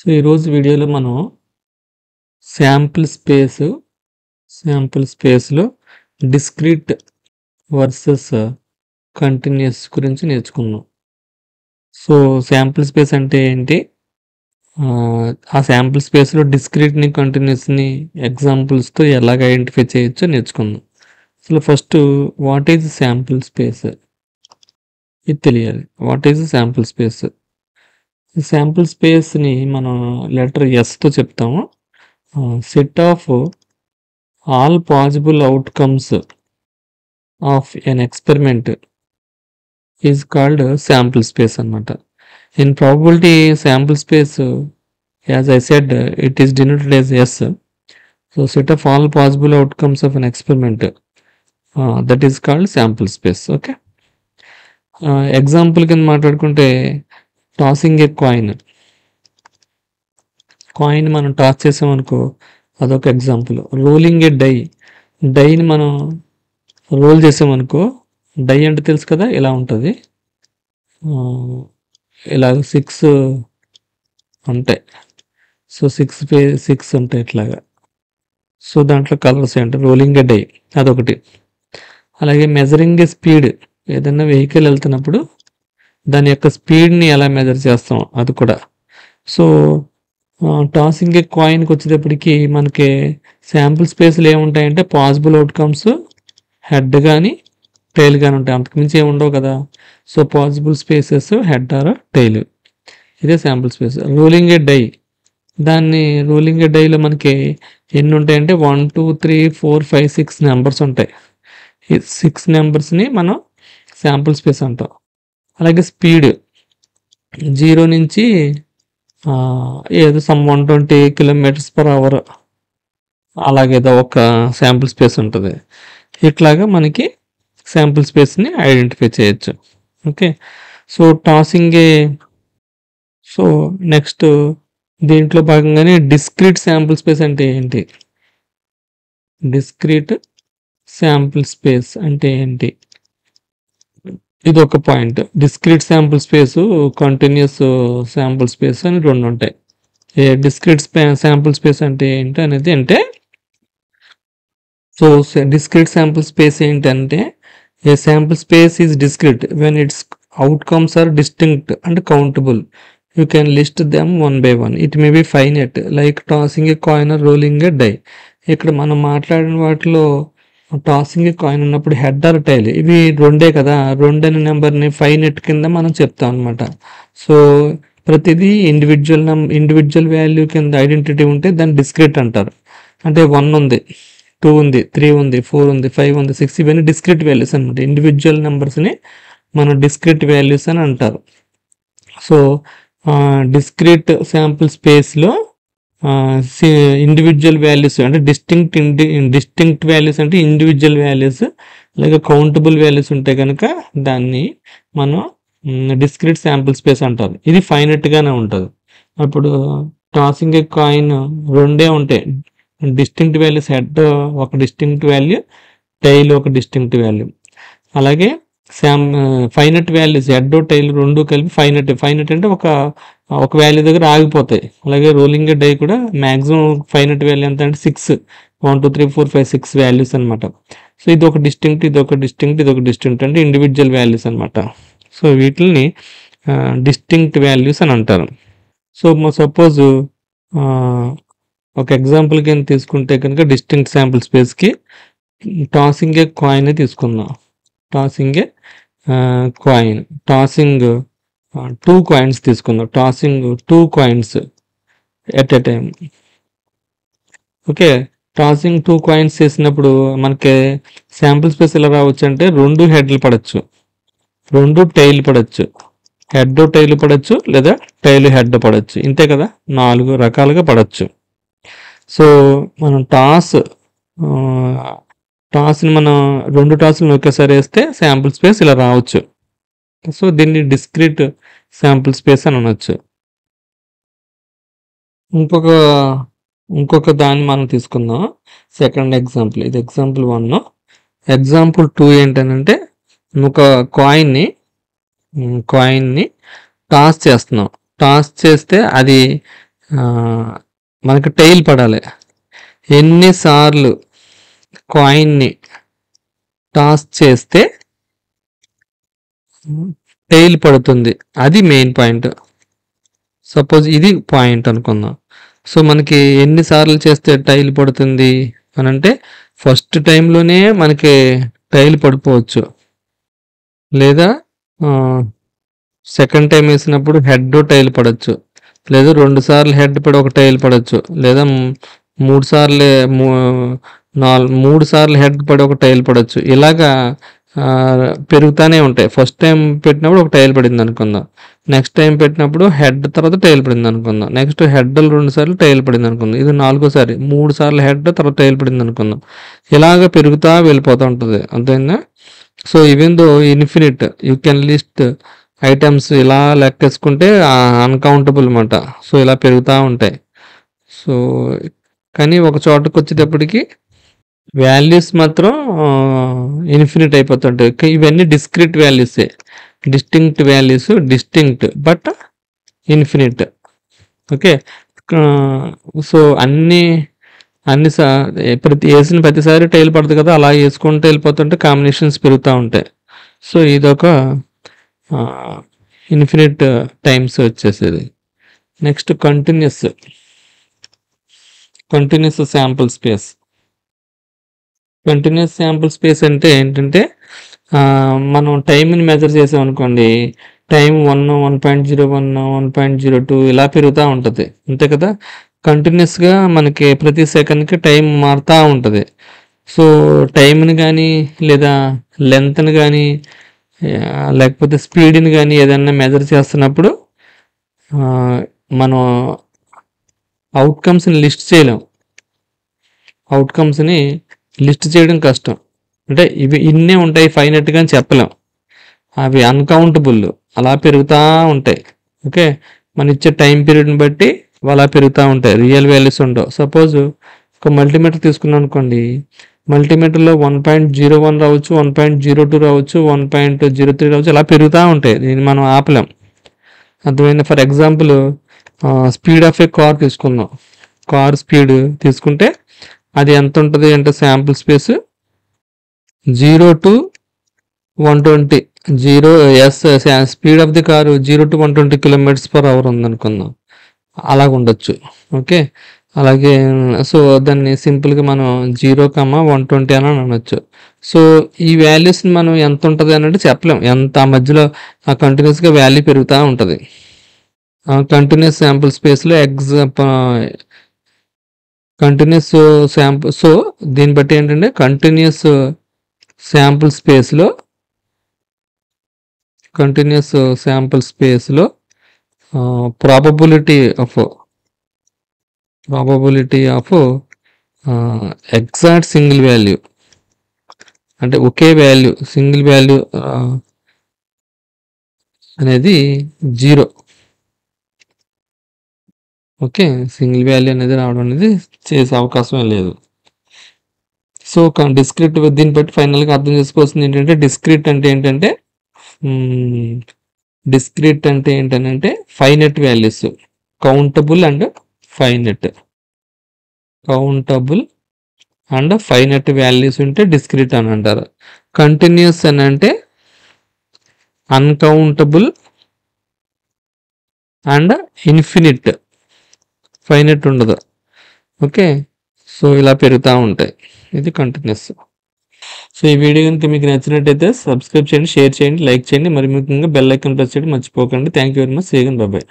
So ఈరోజు వీడియోలో మనం శాంపుల్ స్పేస్లో డిస్క్రీట్ వర్సెస్ కంటిన్యూస్ గురించి నేర్చుకున్నాం. సో శాంపుల్ స్పేస్ అంటే ఏంటి, ఆ శాంపుల్ స్పేస్లో డిస్క్రీట్ని కంటిన్యూస్ని ఎగ్జాంపుల్స్తో ఎలాగ ఐడెంటిఫై చేయొచ్చో నేర్చుకుందాం. అసలు first what is sample space ఇది తెలియాలి. What is sample space? Sample స్పేస్ని మనం లెటర్ ఎస్తో చెప్తాము. Set of all possible outcomes of an experiment is called sample space అన్నమాట. In probability sample space, as I said, it is denoted as S. So set of all possible outcomes of an experiment, that is called sample space. Okay. Example కింద మాట్లాడుకుంటే tossing a coin మనం toss చేసామనుకో, అదొక example. Rolling ఏ డైని మనం role చేసామనుకో, die అంటే తెలుసు కదా, ఇలా ఉంటుంది, ఇలా 6 ఉంటాయి. సో 6 ఉంటాయి ఇట్లాగా. సో దాంట్లో కలర్స్ ఏంటి, రోలింగ్ ఏ డై అదొకటి. అలాగే మెజరింగ్ ఏ స్పీడ్, ఏదైనా వెహికల్ వెళ్తున్నప్పుడు దాని యొక్క స్పీడ్ని ఎలా మెజర్ చేస్తాం అది కూడా. సో టాసింగ్ ఏ కాయిన్కి వచ్చేటప్పటికి మనకి శాంపుల్ స్పేస్లు ఏముంటాయంటే పాసిబుల్ అవుట్కమ్స్ హెడ్ కానీ టైల్ కానీ ఉంటాయి, అంతకుమించి ఏముండవు కదా. So possible spaces head or tail, ఇదే శాంపుల్ స్పేస్. రోలింగ్ ఏ డైలో మనకి ఎన్ని ఉంటాయంటే 1 2 3 4 5 6 నెంబర్స్ ఉంటాయి. ఈ 6 నెంబర్స్ని మనం శాంపుల్ స్పేస్ అంటాం. అలాగే స్పీడ్ 0 నుంచి ఏదో 120 km/h అలాగేదో ఒక శాంపుల్ స్పేస్ ఉంటుంది. ఇట్లాగా మనకి శాంపుల్ స్పేస్ని ఐడెంటిఫై చేయొచ్చు. ఓకే. సో సో నెక్స్ట్ దీంట్లో భాగంగానే డిస్క్రీట్ శాంపుల్ స్పేస్ అంటే ఏంటి, డిస్క్రీట్ శాంపుల్ స్పేస్ అంటే ఏంటి, ఇది ఒక point. Discrete sample space, continuous sample space అని రెండు ఉంటాయి. డిస్క్రీట్ శాంపుల్ స్పేస్ అంటే ఏంటి అనేది అంటే, సో డిస్క్రీట్ శాంపుల్ స్పేస్ ఏంటంటే, a sample space is discrete when its outcomes are distinct and countable. You can list them one by one. It may be finite like tossing a coin or rolling a die. ఇక్కడ మనం మాట్లాడిన వాటిలో tossing a coin ఉన్నప్పుడు head or tail ఇవి రెండే కదా, రెండని నెంబర్ని finite కింద మనం చెప్తాం అనమాట. సో ప్రతిదీ ఇండివిజువల్ వాల్యూ కింద ఐడెంటిటీ ఉంటే దాన్ని డిస్క్రీట్ అంటారు. అంటే 1 ఉంది, 2 ఉంది, 3 ఉంది, 4 ఉంది, 5 ఉంది, 6, ఇవన్నీ డిస్క్రీట్ వాల్యూస్ అనమాట. ఇండివిజువల్ నెంబర్స్ని మనం డిస్క్రీట్ వాల్యూస్ అని అంటారు. సో డిస్క్రీట్ శాంపుల్ స్పేస్లో ఇండివిజువల్ వాల్యూస్ అంటే డిస్టింక్ట్ వాల్యూస్ అంటే ఇండివిజువల్ వాల్యూస్, అలాగే కౌంటబుల్ వాల్యూస్ ఉంటాయి కనుక దాన్ని మనం డిస్క్రీట్ శాంపుల్ స్పేస్ అంటారు. ఇది ఫైనెట్గానే ఉంటుంది. అప్పుడు టాసింగ్ ఏ కాయిన్ రెండే ఉంటాయి, డిస్టింక్ట్ వాల్యూస్, హెడ్ ఒక డిస్టింక్ట్ వాల్యూ, టైల్ ఒక డిస్టింక్ట్ వాల్యూ. అలాగే ఫైనట్ వాల్యూస్ హెడ్ టైల్ రెండు కలిపి ఫైనట్ అంటే ఒక వాల్యూ దగ్గర ఆగిపోతాయి. అలాగే రోలింగ్ డై కూడా మ్యాక్సిమం ఫైనట్ వాల్యూ ఎంత అంటే 6, 1 2 3 4 5 6 వాల్యూస్ అనమాట. సో ఇది ఒక డిస్టింక్ట్, ఇది ఒక డిస్టింక్ట్ అంటే ఇండివిజువల్ వాల్యూస్ అనమాట. సో వీటిని డిస్టింక్ట్ వాల్యూస్ అని అంటారు. సో సపోజ్ ఒక ఎగ్జాంపుల్ కింద తీసుకుంటే కనుక డిస్టింక్ట్ శాంపుల్ స్పేస్కి టాసింగ్ ఏ కాయిన్ తీసుకుందాం. టాసింగ్ 2 కాయిన్స్ తీసుకుందాం. Tossing 2 coins at a time. Okay. Tossing 2 coins చేసినప్పుడు మనకి శాంపుల్ స్పేస్ ఎలా రావచ్చు అంటే 2 హెడ్లు పడవచ్చు, 2 టైల్ పడవచ్చు, హెడ్ టైల్ పడవచ్చు, లేదా టైల్ హెడ్ పడవచ్చు. ఇంతే కదా, 4 రకాలుగా పడవచ్చు. సో మనం టాస్ని మనం 2 టాస్లను ఒకేసారి వేస్తే శాంపుల్ స్పేస్ ఇలా రావచ్చు. సో దీన్ని డిస్క్రీట్ శాంపుల్ స్పేస్ అని అనొచ్చు. ఇంకొక దాన్ని మనం తీసుకుందాం. సెకండ్ ఎగ్జాంపుల్, ఇది ఎగ్జాంపుల్ 1. ఎగ్జాంపుల్ 2 ఏంటంటే, ఒక కాయిన్ని టాస్ చేస్తున్నాం. టాస్ చేస్తే అది మనకు టైల్ పడాలి. ఎన్నిసార్లు కాయిన్ని టాస్ చేస్తే టైల్ పడుతుంది, అది మెయిన్ పాయింట్. సపోజ్ ఇది పాయింట్ అనుకుందాం. సో మనకి ఎన్నిసార్లు చేస్తే టైల్ పడుతుంది అని అంటే ఫస్ట్ టైంలోనే మనకి టైల్ పడిపోవచ్చు, లేదా సెకండ్ టైం వేసినప్పుడు హెడ్ టైల్ పడవచ్చు, లేదా 2 సార్లు హెడ్ పడి ఒక టైల్ పడవచ్చు, లేదా 3 సార్లు 3 సార్లు హెడ్ పడి ఒక టైల్ పడవచ్చు. ఇలాగా పెరుగుతూనే ఉంటాయి. ఫస్ట్ టైం పెట్టినప్పుడు ఒక టైల్ పడింది అనుకుందాం, నెక్స్ట్ టైం పెట్టినప్పుడు హెడ్ తర్వాత టైల్ పడింది అనుకుందాం, నెక్స్ట్ హెడ్ 2 సార్లు టైల్ పడింది అనుకుందాం, ఇది 4సారి 3 సార్లు హెడ్ తర్వాత టైల్ పడింది అనుకుందాం. ఇలాగ పెరుగుతూ వెళ్ళిపోతూ ఉంటుంది. అంతేనా? So even though infinite you can list items, ఇలా లెక్కేసుకుంటే అన్కౌంటబుల్ అన్నమాట. సో ఇలా పెరుగుతూ ఉంటాయి. సో కానీ ఒక చోటకు వచ్చేటప్పటికి వాల్యూస్ మాత్రం ఇన్ఫినిట్ అయిపోతుంటాయి. ఇవన్నీ డిస్క్రీట్ వాల్యూసే, distinct values, distinct but infinite. Okay. So అన్ని వేసిన ప్రతిసారి టైల్ పడుతుంది కదా, అలా వేసుకుంటూ వెళ్ళిపోతుంటే కాంబినేషన్స్ పెరుగుతూ ఉంటాయి. సో ఇదొక ఇన్ఫినిట్ టైమ్స్ వచ్చేసేది. Next continuous sample space. Continuous sample space అంటే ఏంటంటే మనం టైంని మెజర్ చేసాం అనుకోండి, టైం 1, 1.01, 1.02 ఇలా పెరుగుతూ ఉంటుంది, అంతే కదా. కంటిన్యూస్గా మనకి ప్రతి సెకండ్కి టైం మారుతూ ఉంటుంది. సో టైంని కానీ లేదా లెంత్ని కానీ లేకపోతే స్పీడ్ని కానీ ఏదైనా మెజర్ చేస్తున్నప్పుడు మనం అవుట్కమ్స్ని లిస్ట్ చేయలేం. అవుట్కమ్స్ని లిస్ట్ చేయడం కష్టం. అంటే ఇవి ఇన్నే ఉంటాయి ఫైనట్గా అని చెప్పలేం, అవి అన్కౌంటబుల్, అలా పెరుగుతూ ఉంటాయి. ఓకే. మన ఇచ్చే టైం పీరియడ్ని బట్టి అలా పెరుగుతూ ఉంటాయి, రియల్ వాల్యూస్ ఉండవు. సపోజ్ ఒక మల్టీమీటర్ తీసుకున్నాం అనుకోండి, మల్టీమీటర్లో 1.01 రావచ్చు, 1.02 రావచ్చు, 1.03 రావచ్చు, అలా పెరుగుతూ ఉంటాయి. దీన్ని మనం ఆపలేం. అర్థమైంది? For example speed of A car తీసుకుందాం. కార్ స్పీడ్ తీసుకుంటే అది ఎంత ఉంటుంది అంటే sample space 0 to 120. Speed of the car 0 to 120 km/h ఉందనుకుందాం, అలాగ ఉండొచ్చు. ఓకే. అలాగే సో దాన్ని సింపుల్గా మనం 0,120 అని అనొచ్చు. సో ఈ వాల్యూస్ని మనం ఎంత ఉంటుంది అన్నట్టు చెప్పలేం, ఎంత ఆ మధ్యలో కంటిన్యూస్గా వాల్యూ పెరుగుతూ ఉంటుంది. కంటిన్యూస్ శాంపుల్ స్పేస్లో కంటిన్యూస్ శాంపుల్. సో దీన్ని బట్టి ఏంటంటే కంటిన్యూస్ శాంపుల్ స్పేస్లో probability of exact single value, అంటే ఒకే వాల్యూ సింగిల్ వాల్యూ అనేది 0. ఓకే. సింగిల్ వాల్యూ అనేది రావడం అనేది చేసే అవకాశమే లేదు. సో డిస్క్రీట్, దీన్ని బట్టి ఫైనల్గా అర్థం చేసుకోవాల్సింది ఏంటంటే డిస్క్రీట్ అంటే ఏంటంటే finite values, countable and finite values ఉంటే డిస్క్రీట్ అని అంటారు. కంటిన్యూస్ అని అంటే అన్కౌంటబుల్ అండ్ ఇన్ఫినిట్, ఫైనట్ ఉండదు. ఓకే. సో ఇలా పెరుగుతూ ఉంటాయి, ఇది కంటిన్యూస్. సో ఈ వీడియో కనుక మీకు నచ్చినట్టయితే సబ్స్క్రైబ్ చేయండి, షేర్ చేయండి, లైక్ చేయండి, మరి ముఖ్యంగా బెల్ ఐకాన్ ప్రెస్ చేయడం మర్చిపోకండి. Thank you very much. See you again. Bye by.